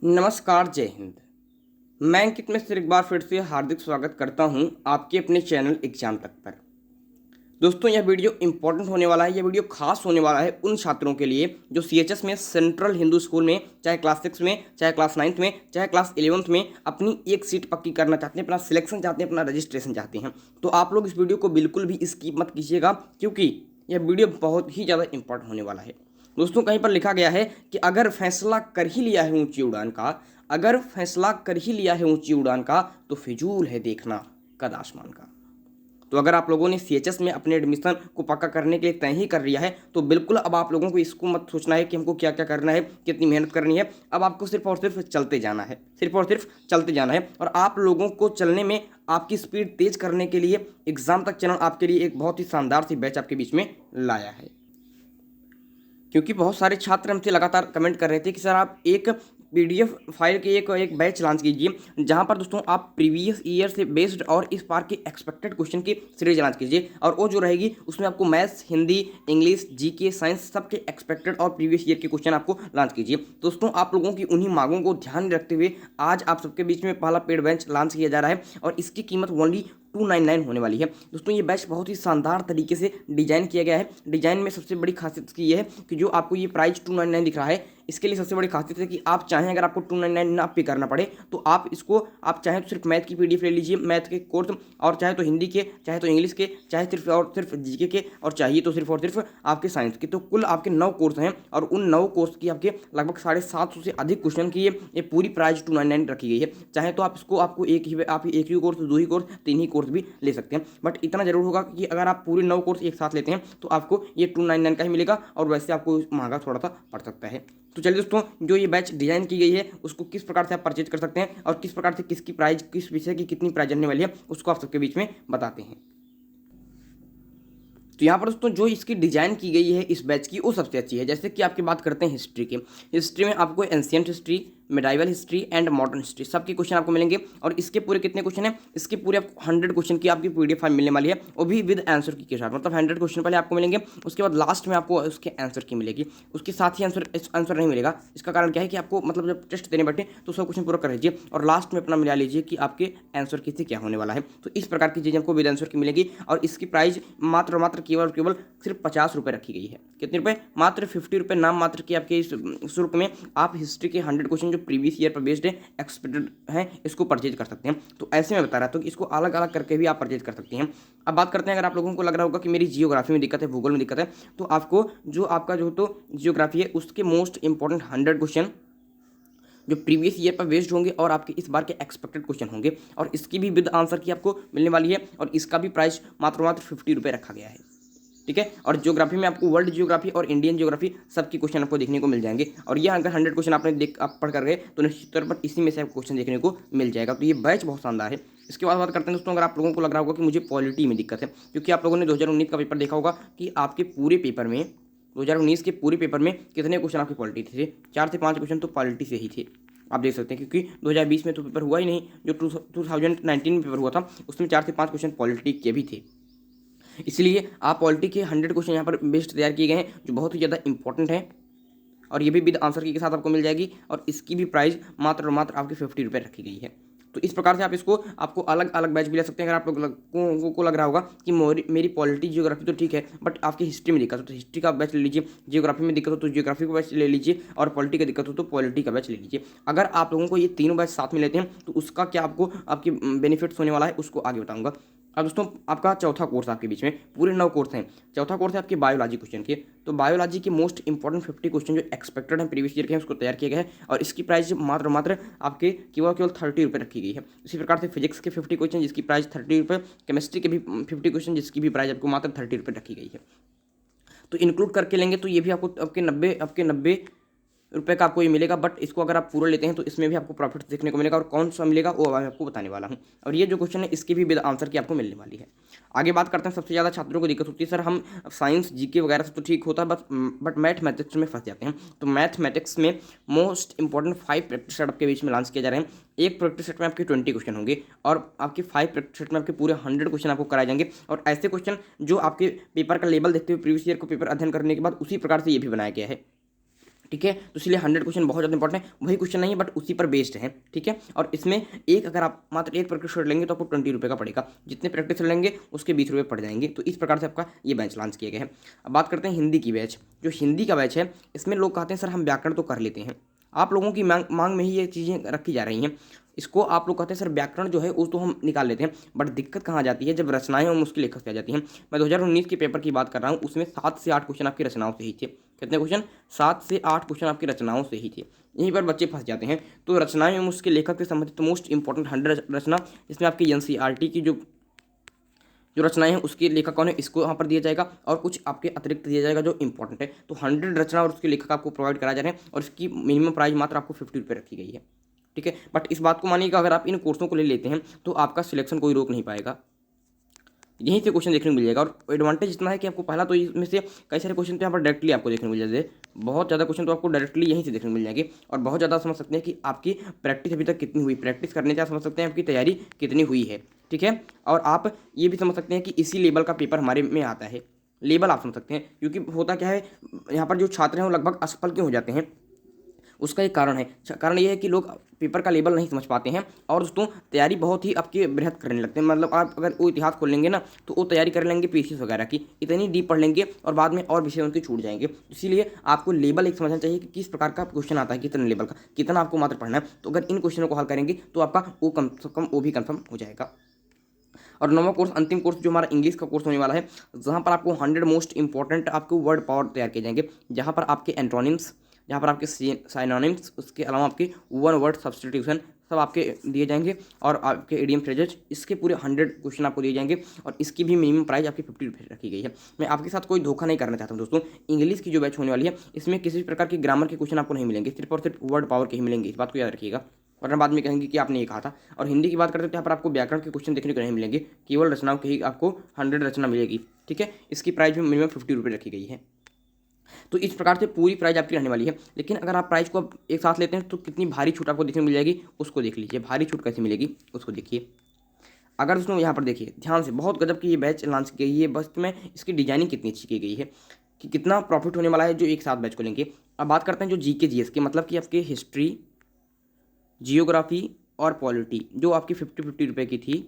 नमस्कार, जय हिंद। मैं अंकित मिश्र एक बार फिर से हार्दिक स्वागत करता हूं आपके अपने चैनल एग्जाम तक पर। दोस्तों, यह वीडियो इंपॉर्टेंट होने वाला है। यह वीडियो खास होने वाला है उन छात्रों के लिए जो सीएचएस में सेंट्रल हिंदू स्कूल में, चाहे क्लास 6 में, चाहे क्लास 9 में, चाहे क्लास 11th में अपनी एक सीट पक्की करना चाहते हैं, अपना सिलेक्शन चाहते हैं, अपना रजिस्ट्रेशन चाहते हैं। तो आप लोग इस वीडियो को बिल्कुल भी स्किप मत कीजिएगा, क्योंकि यह वीडियो बहुत ही ज़्यादा इंपॉर्टेंट होने वाला है। दोस्तों, कहीं पर लिखा गया है कि अगर फैसला कर ही लिया है ऊंची उड़ान का, अगर फैसला कर ही लिया है ऊंची उड़ान का, तो फिजूल है देखना कद आसमान का। तो अगर आप लोगों ने सीएचएस में अपने एडमिशन को पक्का करने के लिए तय ही कर लिया है, तो बिल्कुल अब आप लोगों को इसको मत सोचना है कि हमको क्या क्या करना है, कितनी मेहनत करनी है। अब आपको सिर्फ और सिर्फ चलते जाना है, सिर्फ और सिर्फ चलते जाना है। और आप लोगों को चलने में आपकी स्पीड तेज करने के लिए एग्जाम तक चैनल आपके लिए एक बहुत ही शानदार सी बैच आपके बीच में लाया है। क्योंकि बहुत सारे छात्र हमसे लगातार कमेंट कर रहे थे कि सर आप एक पीडीएफ फाइल की एक बैच लॉन्च कीजिए, जहां पर दोस्तों आप प्रीवियस ईयर से बेस्ड और इस बार के एक्सपेक्टेड क्वेश्चन की सीरीज लॉन्च कीजिए। और वो जो रहेगी उसमें आपको maths, Hindi, English, GK, science सबके एक्सपेक्टेड और प्रीवियस ईयर के क्वेश्चन आपको लॉन्च कीजिए। दोस्तों, आप लोगों की उन्हीं मांगों को ध्यान में रखते हुए आज आप सबके बीच में पहला पेड बैच लॉन्च किया जा रहा है, और इसकी कीमत ओनली 299 होने वाली है। दोस्तों, ये बैच बहुत ही शानदार तरीके से डिजाइन किया गया है। डिजाइन में सबसे बड़ी खासियत इसकी ये है कि जो आपको ये प्राइस 299 दिख रहा है, इसके लिए सबसे बड़ी खासियत है कि आप चाहें अगर आपको 299 ना पे करना पड़े, तो आप इसको आप चाहें तो सिर्फ मैथ की पीडीएफ ले लीजिए, मैथ के कोर्स, और चाहे तो हिंदी के, चाहे तो इंग्लिश के, चाहे सिर्फ और सिर्फ जीके के, और चाहिए तो सिर्फ और सिर्फ आपके साइंस के। तो कुल आपके 9 कोर्स हैं, और उन 9 कोर्स की आपके लगभग 750 से अधिक क्वेश्चन की ये पूरी प्राइस 299 रखी गई है। चाहे तो आप इसको आपको एक ही कोर्स, 2 ही कोर्स, 3 ही कोर्स भी ले सकते हैं। बट इतना जरूर होगा कि अगर आप पूरे 9 कोर्स एक साथ लेते हैं तो आपको ये 299 का ही मिलेगा, और वैसे आपको महंगा थोड़ा सा पड़ सकता है। तो चलिए दोस्तों, जो ये बैच डिजाइन की गई है उसको किस प्रकार से आप परचेज कर सकते हैं, और किस प्रकार से किसकी प्राइस, किस विषय की कितनी प्राइस बनने वाली है, उसको आप सबके बीच में बताते हैं। तो यहाँ पर दोस्तों जो इसकी डिजाइन की गई है इस बैच की, वो सबसे अच्छी है। जैसे कि आपकी बात करते हैं हिस्ट्री की, हिस्ट्री में आपको ancient history, medieval history and modern history सबके क्वेश्चन आपको मिलेंगे। और इसके पूरे कितने क्वेश्चन हैं, इसके पूरे आपको 100 क्वेश्चन की आपकी पीडीएफ फाइल मिलने वाली है, वो भी विद आंसर की के साथ। मतलब 100 क्वेश्चन पहले आपको मिलेंगे, उसके बाद लास्ट में आपको उसके आंसर की मिलेगी। उसके साथ ही आंसर नहीं मिलेगा। इसका कारण क्या है कि आपको मतलब जब टेस्ट देने बैठे तो 100 क्वेश्चन पूरा कर लीजिए, और लास्ट में अपना मिला लीजिए कि आपके आंसर की से क्या होने वाला है। तो इस प्रकार की चीज़ें आपको विद आंसर की मिलेगी। और इसकी प्राइस मात्र केवल सिर्फ 50 रुपये रखी गई है। कितने रुपये? मात्र 50 रुपये नाम मात्र की आपके इस शुल्क में आप हिस्ट्री के 100 क्वेश्चन जो प्रीवियस ईयर पर बेस्ड है, एक्सपेक्टेड है, इसको परचेज कर सकते हैं। तो ऐसे में बता रहा था कि इसको अलग अलग करके भी आप परचेज कर सकते हैं। अब बात करते हैं, अगर आप लोगों को लग रहा होगा कि मेरी जियोग्राफी में दिक्कत है, भूगोल में दिक्कत है, तो आपको जो आपका जो तो जियोग्राफी है उसके मोस्ट इंपॉर्टेंट 100 क्वेश्चन जो प्रीवियस ईयर पर बेस्ड होंगे और आपके इस बार के एक्सपेक्टेड क्वेश्चन होंगे, और इसकी भी विद आंसर की आपको मिलने वाली है। और इसका भी प्राइस मात्र 50 रुपये रखा गया है। ठीक है। और ज्योग्राफी में आपको वर्ल्ड ज्योग्राफी और इंडियन ज्योग्राफी सबके क्वेश्चन आपको देखने को मिल जाएंगे। और ये अगर 100 क्वेश्चन आप पढ़ कर गए तो निश्चित तौर पर इसी में से आपको क्वेश्चन देखने को मिल जाएगा। तो ये बैच बहुत शानदार है। इसके बाद बात करते हैं दोस्तों, अगर आप लोगों को लग रहा होगा कि मुझे पॉलिटी में दिक्कत है, क्योंकि आप लोगों ने 2019 का पेपर देखा होगा कि आपके पूरे पेपर में 2019 के पूरे पेपर में कितने क्वेश्चन आपके पॉलिटी थे? 4 से 5 क्वेश्चन तो पॉलिटी से ही थे। आप देख सकते हैं, क्योंकि 2020 में तो पेपर हुआ ही नहीं। जो 2019 में पेपर हुआ था उसमें 4 से 5 क्वेश्चन पॉलिटी के भी थे। इसलिए आप पॉलिटी के 100 क्वेश्चन यहाँ पर बेस्ट तैयार किए गए हैं, जो बहुत ही ज़्यादा इंपॉर्टेंट है। और ये भी विद आंसर की के साथ आपको मिल जाएगी, और इसकी भी प्राइस मात्र आपके 50 रुपये रखी गई है। तो इस प्रकार से आप इसको आपको अलग अलग बैच भी ले सकते हैं। अगर आप लोगों को लग रहा होगा कि मेरी पॉलिटी जियोग्राफी तो ठीक है, बट आपकी हिस्ट्री में दिक्कत हो तो हिस्ट्री का बैच ले लीजिए, जियोग्राफी में दिक्कत हो तो जियोग्राफी का बैच ले लीजिए, और पॉलिटी का दिक्कत हो तो पॉलिटी का बैच ले लीजिए। अगर आप लोगों को ये तीनों बैच साथ में लेते हैं तो उसका क्या आपको आपके बेनिफिट्स होने वाला है उसको आगे बताऊँगा। अब दोस्तों, आपका चौथा कोर्स आपके बीच में पूरे 9 कोर्स हैं। चौथा कोर्स है आपके बायोलॉजी क्वेश्चन के। तो बायोलॉजी के मोस्ट इंपॉर्टेंट 50 क्वेश्चन जो एक्सपेक्टेड हैं प्रीवियस ईयर के हैं उसको तैयार किया गया है, और इसकी प्राइस मात्र आपके केवल 30 रुपये रखी गई है। इसी प्रकार से फिजिक्स के 50 क्वेश्चन जिसकी प्राइस 30 रुपये, केमिस्ट्री के भी 50 क्वेश्चन जिसकी भी प्राइस आपको मात्र 30 रुपये रखी गई है। तो इंक्लूड करके लेंगे तो ये भी आपको आपके 90 रुपये का आपको ये मिलेगा। बट इसको अगर आप पूरा लेते हैं तो इसमें भी आपको प्रॉफिट देखने को मिलेगा, और कौन सा मिलेगा वो मैं आपको बताने वाला हूँ। और ये जो क्वेश्चन है इसकी भी विद आंसर की आपको मिलने वाली है। आगे बात करते हैं, सबसे ज़्यादा छात्रों को दिक्कत होती है, सर हम साइंस जीके वगैरह से तो ठीक होता है बट मैथमेटिक्स में फंस जाते हैं। तो मैथमेटिक्स में मोस्ट इंपॉर्टेंट 5 प्रैक्टिस सेट आपके बीच में लॉन्च किए जा रहे हैं। एक प्रैक्टिस सेट में आपके 20 क्वेश्चन होंगे, और आपके 5 प्रैक्टिस सेट में आपके पूरे 100 क्वेश्चन आपको कराए जाएंगे। और ऐसे क्वेश्चन जो आपके पेपर का लेवल देखते हुए प्रीवियस ईयर को पेपर अध्ययन करने के बाद उसी प्रकार से ये भी बनाया गया है। ठीक है। तो इसलिए 100 क्वेश्चन बहुत ज़्यादा इंपॉर्टेंट है, वही क्वेश्चन नहीं है बट उसी पर बेस्ड है, ठीक है। और इसमें एक अगर आप मात्र एक प्रैक्टिस सेट लेंगे तो आपको 20 रुपये का पड़ेगा, जितने प्रैक्टिस सेट लेंगे उसके 20 रुपये पड़ जाएंगे। तो इस प्रकार से आपका ये बैच लॉन्च किया गया है। अब बात करते हैं हिंदी की बैच। जो हिंदी का बैच है इसमें लोग कहते हैं सर हम व्याकरण तो कर लेते हैं, आप लोगों की मांग में ही ये चीज़ें रखी जा रही हैं। इसको आप लोग कहते हैं सर व्याकरण जो है वो तो हम निकाल लेते हैं, बट दिक्कत कहाँ जाती है जब रचनाएं और मुश्किल लेखक से आ जाती हैं। मैं 2019 के पेपर की बात कर रहा हूँ, उसमें 7 से 8 क्वेश्चन आपकी रचनाओं से ही थे। कितने क्वेश्चन? 7 से 8 क्वेश्चन आपकी रचनाओं से ही थे। यहीं पर बच्चे फंस जाते हैं। तो रचनाएं और मुश्किल लेखक से संबंधित मोस्ट इंपॉर्टेंट 100 रचना, जिसमें आपकी एनसीईआरटी की जो रचनाएं हैं उसके लेखक कौन है, इसको यहाँ पर दिया जाएगा और कुछ आपके अतिरिक्त दिया जाएगा जो इंपॉर्टेंट है। तो 100 रचना और उसके लेखक आपको प्रोवाइड कराए जा रहे हैं और इसकी मिनिमम प्राइस मात्र आपको 50 रुपये रखी गई है, ठीक है। बट इस बात को मानिएगा, अगर आप इन कोर्सों को ले लेते हैं तो आपका सिलेक्शन कोई रोक नहीं पाएगा, यहीं से क्वेश्चन देखने को मिल जाएगा। और एडवांटेज इतना है कि आपको पहला तो इसमें से कई सारे क्वेश्चन तो यहाँ पर डायरेक्टली आपको देखने को मिल जाते हैं, बहुत ज़्यादा क्वेश्चन तो आपको डायरेक्टली यहीं से देखने को मिल जाएंगे। और बहुत ज़्यादा समझ सकते हैं कि आपकी प्रैक्टिस अभी तक कितनी हुई, प्रैक्टिस करने से आप समझ सकते हैं आपकी तैयारी कितनी हुई है, ठीक है। और आप ये भी समझ सकते हैं कि इसी लेवल का पेपर हमारे में आता है, लेवल आप समझ सकते हैं। क्योंकि होता क्या है, यहाँ पर जो छात्र हैं वो लगभग असफल क्यों हो जाते हैं, उसका एक कारण है। कारण ये है कि लोग पेपर का लेवल नहीं समझ पाते हैं और दोस्तों तैयारी बहुत ही आपके बृहद करने लगते हैं। मतलब आप अगर वो इतिहास खोल लेंगे ना तो वो तैयारी कर लेंगे पीसीएस वगैरह की, इतनी डीप पढ़ लेंगे और बाद में और विषय उनके छूट जाएंगे। इसीलिए आपको लेवल एक समझना चाहिए कि किस प्रकार का क्वेश्चन आता है, कितने लेवल का, कितना आपको मात्र पढ़ना है। तो अगर इन क्वेश्चनों को हल करेंगे तो आपका वो कम से कम वो भी कन्फर्म हो जाएगा। और 9वां कोर्स, अंतिम कोर्स जो हमारा इंग्लिश का कोर्स होने वाला है, जहाँ पर आपको 100 मोस्ट इंपॉर्टेंट आपको वर्ड पावर तैयार किए जाएंगे, जहाँ पर आपके एंटोनिम्स, जहाँ पर आपके साइनोनिम्स, उसके अलावा आपके वन वर्ड सब्स्टिट्यूशन सब आपके दिए जाएंगे और आपके इडियम फ्रेजेज, इसके पूरे 100 क्वेश्चन आपको दिए जाएंगे। और इसकी भी मिनिमम प्राइस आपकी 50 रुपये रखी गई है। मैं आपके साथ कोई धोखा नहीं करना चाहता हूँ दोस्तों। इंग्लिश की जो बैच होने वाली है इसमें किसी भी प्रकार की ग्रामर के क्वेश्चन आपको नहीं मिलेंगे, सिर्फ और सिर्फ वर्ड पावर के ही मिलेंगे, इस बात को याद रखिएगा, वरना बाद में कहेंगे कि आपने ये कहा था। और हिंदी की बात करते हैं तो यहाँ पर आपको व्याकरण के क्वेश्चन देखने को नहीं मिलेंगे, केवल रचनाओं की ही आपको 100 रचना मिलेगी, ठीक है। इसकी प्राइस भी मिनिमम 50 रुपये रखी गई है। तो इस प्रकार से पूरी प्राइस आपकी रहने वाली है। लेकिन अगर आप प्राइस को एक साथ लेते हैं तो कितनी भारी छूट आपको देखने को मिल जाएगी, उसको देख लीजिए। भारी छूट कैसे मिलेगी उसको देखिए। अगर दोस्तों यहाँ पर देखिए ध्यान से, बहुत गजब की ये बैच लॉन्च की गई है, बस में इसकी डिजाइनिंग कितनी अच्छी की गई है कि कितना प्रॉफिट होने वाला है जो एक साथ बैच को लेंगे। अब बात करते हैं जो जीके जीएस के, मतलब कि आपके हिस्ट्री, जियोग्राफी और पॉलिटी, जो आपकी 50 रुपये की थी,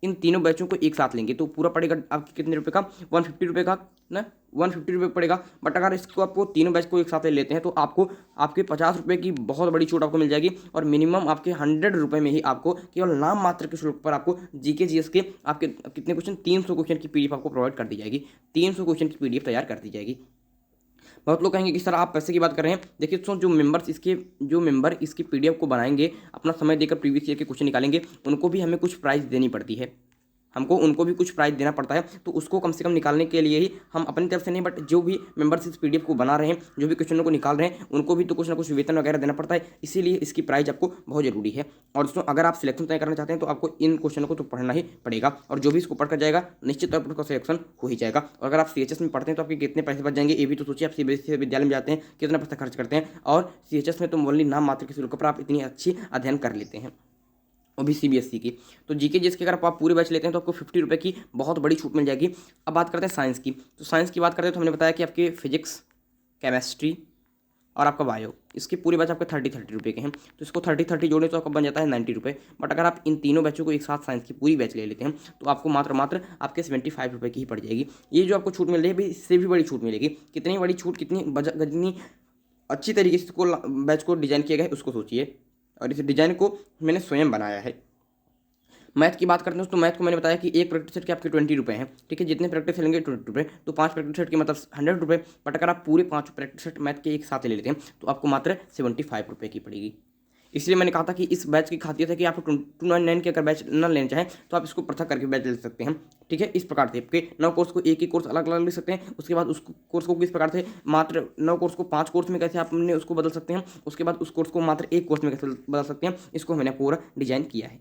इन तीनों बैचों को एक साथ लेंगे तो पूरा पड़ेगा आपके कितने रुपए का, 150 रुपये का ना, 150 रुपये पड़ेगा। बट अगर इसको आपको तीनों बैच को एक साथ ले लेते हैं तो आपको आपके 50 रुपये की बहुत बड़ी छूट आपको मिल जाएगी और मिनिमम आपके 100 रुपये में ही आपको केवल नाम मात्र के शुल्क पर आपको जीके जीएस के आपके कितने क्वेश्चन, 300 क्वेश्चन की पीडीएफ आपको प्रोवाइड कर दी जाएगी, 300 क्वेश्चन की पीडीएफ तैयार कर दी जाएगी। बहुत लोग कहेंगे कि सर आप पैसे की बात कर रहे हैं। देखिए दोस्तों, जो मेंबर इसकी पीडीएफ को बनाएंगे, अपना समय देकर प्रीवियस ईयर के क्वेश्चन निकालेंगे, उनको भी हमें कुछ प्राइस देनी पड़ती है, उनको भी कुछ प्राइस देना पड़ता है। तो उसको कम से कम निकालने के लिए ही हम अपनी तरफ से नहीं, बट जो भी मेंबर्स इस पीडीएफ को बना रहे हैं, जो भी क्वेश्चनों को निकाल रहे हैं, उनको भी तो कुछ ना कुछ वेतन वगैरह देना पड़ता है, इसीलिए इसकी प्राइस आपको बहुत जरूरी है। और दोस्तों अगर आप सिलेक्शन तय करना चाहते हैं तो आपको इन क्वेश्चनों को तो पढ़ना ही पड़ेगा, और जो भी इसको पढ़कर जाएगा निश्चित तौर पर उसका सिलेक्शन हो ही जाएगा। और अगर आप सीएचएस में पढ़ते हैं तो आपके कितने पैसे बच जाएंगे, ये भी तो सोचिए। आप सीबीएसई विद्यालय में जाते हैं, कितना पैसा खर्च करते हैं, और सीएचएस में तो ओनली नाम मात्र के शुल्क पर आप इतनी अच्छी अध्ययन कर लेते हैं, वो भी सीबीएसई की। तो जीके जिसके अगर आप पूरे बैच लेते हैं तो आपको 50 रुपये की बहुत बड़ी छूट मिल जाएगी। अब बात करते हैं साइंस की। तो साइंस की बात करते हैं तो हमने बताया कि आपके फिजिक्स, केमिस्ट्री और आपका बायो, इसके पूरे बैच आपके 30 रुपये के हैं। तो इसको 30 जोड़े तो आपका बन जाता है 90 रुपये। बट अगर आप इन तीनों बैचों को एक साथ साइंस की पूरी बैच ले लेते हैं तो आपको मात्र आपके 75 रुपये की ही पड़ जाएगी। ये जो आपको छूट मिल रही है इससे भी बड़ी छूट मिलेगी। कितनी बड़ी छूट, कितनी अच्छी तरीके से इसको बैच को डिजाइन किया गया है उसको सोचिए। और इस डिज़ाइन को मैंने स्वयं बनाया है। मैथ की बात करते हैं तो मैथ को मैंने बताया कि एक प्रैक्टिस सेट के आपके 20 रुपये हैं, ठीक है। जितने प्रैक्टिस लेंगे 20 रुपये, तो 5 प्रैक्टिस सेट के मतलब 100 रुपये। बट अगर आप पूरे 5 प्रैक्टिस सेट मैथ के एक साथ ले लेते हैं तो आपको मात्र 75 रुपये की पड़ेगी। इसलिए मैंने कहा था कि इस बैच की खासियत है कि आप 299 के अगर बैच न लेना चाहें तो आप इसको पृथक करके बैच ले सकते हैं, ठीक है। इस प्रकार से आपके 9 कोर्स को एक ही कोर्स अलग अलग ले सकते हैं। उसके बाद उस कोर्स को किस प्रकार से मात्र 9 कोर्स को 5 कोर्स में कैसे आपने उसको बदल सकते हैं, उसके बाद उस कोर्स को मात्र एक कोर्स में कैसे बदल सकते हैं, इसको मैंने पूरा डिजाइन किया है।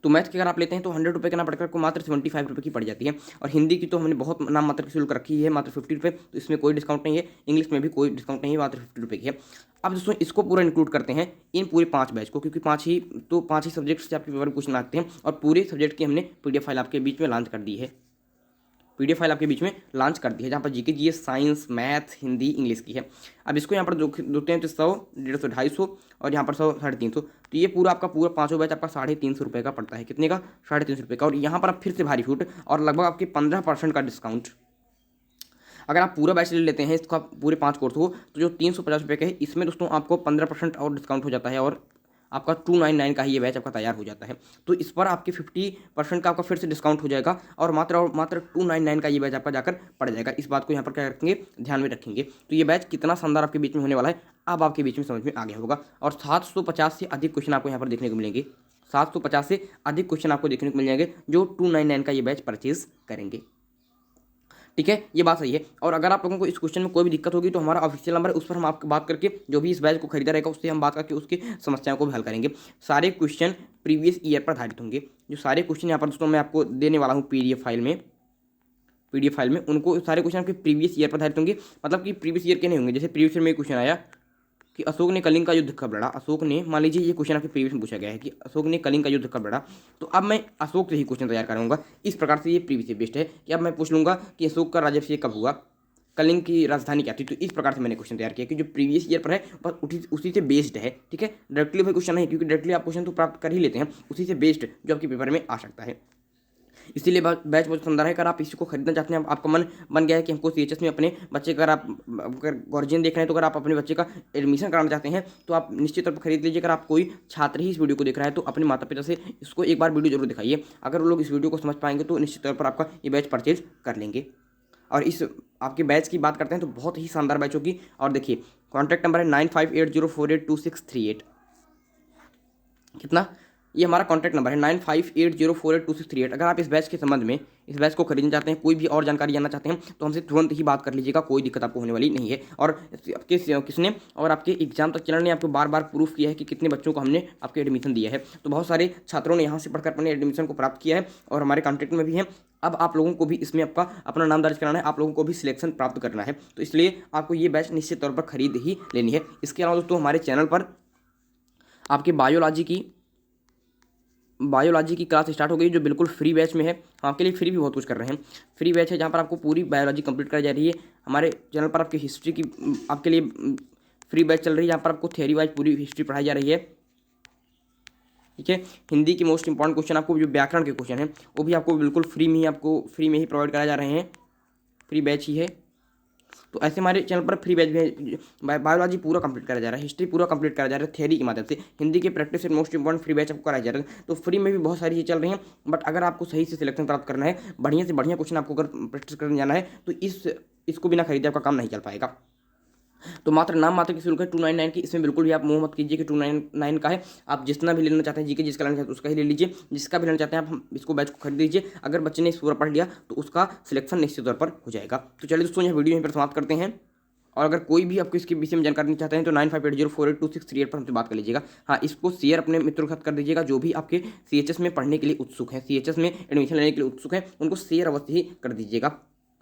तो मैथ की अगर आप लेते हैं तो 100 रुपये का ना पड़कर आपको मात्र 75 रुपये की पड़ जाती है। और हिंदी की तो हमने बहुत नाम मात्र की शुल्क रखी है, मात्र 50 रुपये, तो इसमें कोई डिस्काउंट नहीं है। इंग्लिश में भी कोई डिस्काउंट नहीं है, मात्र 50 रुपये की है। अब दोस्तों इसको पूरा इंक्लूड करते हैं इन पूरे 5 बैच को, क्योंकि 5 ही सब्जेक्ट से आपके पेपर क्वेश्चन आते हैं और पूरे सब्जेक्ट की हमने PDF फाइल आपके बीच में लॉन्च कर दी है। PDF फाइल आपके बीच में लॉन्च कर दी है, जहाँ पर GK GS science math Hindi English की है। अब इसको यहाँ पर जोड़ते हैं तो 100 150 250 और यहाँ पर 100 350, तो ये पूरा आपका पूरा पाँचों बैच आपका 350 रुपये का पड़ता है। कितने का? 350 रुपये का। और यहाँ पर आप फिर से भारी छूट और लगभग आपके 15% का डिस्काउंट। अगर आप पूरा बैच ले लेते हैं इसका पूरे 5 कोर्स को, तो जो 350 रुपये का है इसमें दोस्तों आपको 15% और डिस्काउंट हो जाता है और आपका 299 का ही ये बैच आपका तैयार हो जाता है। तो इस पर आपके 50% का आपका फिर से डिस्काउंट हो जाएगा और मात्र 299 का ये बैच आपका जाकर पड़ जाएगा। इस बात को यहाँ पर क्या रखेंगे? ध्यान में रखेंगे। तो ये बैच कितना शानदार आपके बीच में होने वाला है अब आपके बीच में समझ में आ गया होगा। और 750 से अधिक क्वेश्चन आपको यहाँ पर देखने को मिलेंगे। 750 से अधिक क्वेश्चन आपको देखने को मिल जाएंगे जो 299 का ये बैच परचेज करेंगे। ठीक है, ये बात सही है। और अगर आप लोगों को इस क्वेश्चन में कोई भी दिक्कत होगी तो हमारा ऑफिशियल नंबर है, उस पर हम आपको बात करके जो भी इस बैच को खरीदा रहेगा उससे हम बात करके उसकी समस्याओं को भी हल करेंगे। सारे क्वेश्चन प्रीवियस ईयर पर आधारित होंगे। जो सारे क्वेश्चन यहाँ पर दोस्तों मैं आपको देने वाला हूँ PDF फाइल में उनको सारे क्वेश्चन आपके प्रीवियस ईयर पर आधारित होंगे। मतलब कि प्रीवियस ईयर के नहीं होंगे। जैसे प्रीवियस ईयर में क्वेश्चन आया कि अशोक ने कलिंग का युद्ध कब लड़ा। अशोक ने, मान लीजिए ये क्वेश्चन आपके प्रीवियस में पूछा गया है कि अशोक ने कलिंग का युद्ध कब लड़ा, तो अब मैं अशोक से ही क्वेश्चन तैयार करूंगा। इस प्रकार से ये प्रीवियस बेस्ड है कि अब मैं पूछ लूंगा कि अशोक का राज्याभिषेक कब हुआ, कलिंग की राजधानी क्या थी। तो इस प्रकार से मैंने क्वेश्चन तैयार किया कि जो प्रीवियस ईयर पर है बस उसी से बेस्ड है। ठीक है, डायरेक्टली वही क्वेश्चन नहीं, क्योंकि डायरेक्टली आप क्वेश्चन तो प्राप्त कर ही लेते हैं, उसी से बेस्ड जो आपके पेपर में आ सकता है। इसीलिए बैच बहुत शानदार है। अगर आप इसी को खरीदना चाहते हैं, आपका मन बन गया है कि हमको CHS में अपने बच्चे का, अगर गार्जियन देख रहे हैं तो अगर आप अपने बच्चे का एडमिशन कराना चाहते हैं तो आप निश्चित तौर पर खरीद लीजिए। अगर आप कोई छात्र ही इस वीडियो को देख रहा है तो अपने माता पिता से इसको एक बार वीडियो जरूर दिखाइए। अगर वो लोग इस वीडियो को समझ पाएंगे तो निश्चित तौर पर आपका ये बैच परचेज कर लेंगे। और इस आपके बैच की बात करते हैं तो बहुत ही शानदार बैच होगी। और देखिए कॉन्टैक्ट नंबर है 9580482638। कितना? ये हमारा कॉन्टैक्ट नंबर है 9580482638। अगर आप इस बैच के संबंध में, इस बैच को खरीदना चाहते हैं, कोई भी और जानकारी जानना चाहते हैं तो हमसे तुरंत ही बात कर लीजिएगा, कोई दिक्कत आपको होने वाली नहीं है। और किसने और आपके एग्जाम तक चैनल ने आपको बार बार प्रूफ किया है कि कितने बच्चों को हमने आपके एडमिशन दिया है। तो बहुत सारे छात्रों ने यहाँ से पढ़कर अपने एडमिशन को प्राप्त किया है और हमारे कॉन्टैक्ट में भी है। अब आप लोगों को भी इसमें आपका अपना नाम दर्ज कराना है, आप लोगों को भी सिलेक्शन प्राप्त करना है। तो इसलिए आपको ये बैच निश्चित तौर पर खरीद ही लेनी है। इसके अलावा दोस्तों हमारे चैनल पर आपके बायोलॉजी की क्लास स्टार्ट हो गई जो बिल्कुल फ्री बैच में है। हम आपके लिए फ्री भी बहुत कुछ कर रहे हैं। फ्री बैच है जहाँ पर आपको पूरी बायोलॉजी कंप्लीट कराई जा रही है। हमारे चैनल पर आपकी हिस्ट्री की आपके लिए फ्री बैच चल रही है जहाँ पर आपको थ्योरी वाइज पूरी हिस्ट्री पढ़ाई जा रही है। ठीक है, हिंदी के मोस्ट इंपॉर्टेंट क्वेश्चन आपको जो व्याकरण के क्वेश्चन हैं वो भी आपको बिल्कुल फ्री में ही प्रोवाइड कराए जा रहे हैं। फ्री बैच ही है। तो ऐसे हमारे चैनल पर फ्री बैच भी है। बायोलॉजी पूरा कंप्लीट करा जा रहा है, हिस्ट्री पूरा कंप्लीट करा जा रहा है थ्योरी की मदद से। हिंदी के practice and most important free batch आपको कराया जा रहा है। तो फ्री में भी बहुत सारी चीज़ चल रही हैं। बट अगर आपको सही से सिलेक्शन प्राप्त करना है, बढ़िया से बढ़िया क्वेश्चन आपको अगर प्रैक्टिस करने जाना है तो इसको बिना खरीदे आपका काम नहीं चल पाएगा। तो मात्र की शुल्क है 299 की। इसमें बिल्कुल भी आप मोह मत कीजिए कि 299 का है। आप जितना भी लेना चाहते हैं GK जिसका लेना चाहते हैं उसका ही ले लीजिए। जिसका भी लेना चाहते हैं आप इसको बैच को खरीद लीजिए। अगर बच्चे ने इस पूरा पढ़ लिया तो उसका सिलेक्शन निश्चित तौर पर हो जाएगा। तो चलिए दोस्तों यह वीडियो यहीं पर समाप्त करते हैं। और अगर कोई भी आपको इसके विषय में जानकारी चाहते हैं तो 9580482638 पर हमसे बात कर लीजिएगा। हाँ, इसको शेयर अपने मित्रों के साथ कर दीजिएगा जो भी आपके CHS में पढ़ने के लिए उत्सुक है, CHS में एडमिशन लेने के लिए उत्सुक है, उनको शेयर अवश्य ही कर दीजिएगा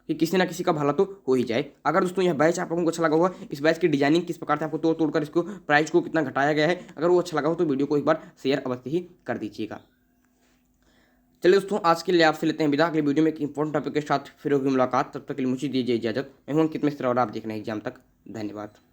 कि किसी ना किसी का भला तो हो ही जाए। अगर दोस्तों यह बैच आप लोगों को अच्छा लगा होगा, इस बैच की डिजाइनिंग किस प्रकार से आपको तोड़कर इसको प्राइस को कितना घटाया गया है, अगर वो अच्छा लगा हो तो वीडियो को एक बार शेयर अवश्य ही कर दीजिएगा। चलिए दोस्तों आज के लिए आपसे लेते हैं विदा। अगले वीडियो में एक इंपॉर्टेंट टॉपिक के साथ फिर होगी मुलाकात। तब तक के लिए मुझे दीजिए इजाजत। मैं हूं अंकित मिश्रा और आप देख रहे हैं एग्जाम तक। धन्यवाद।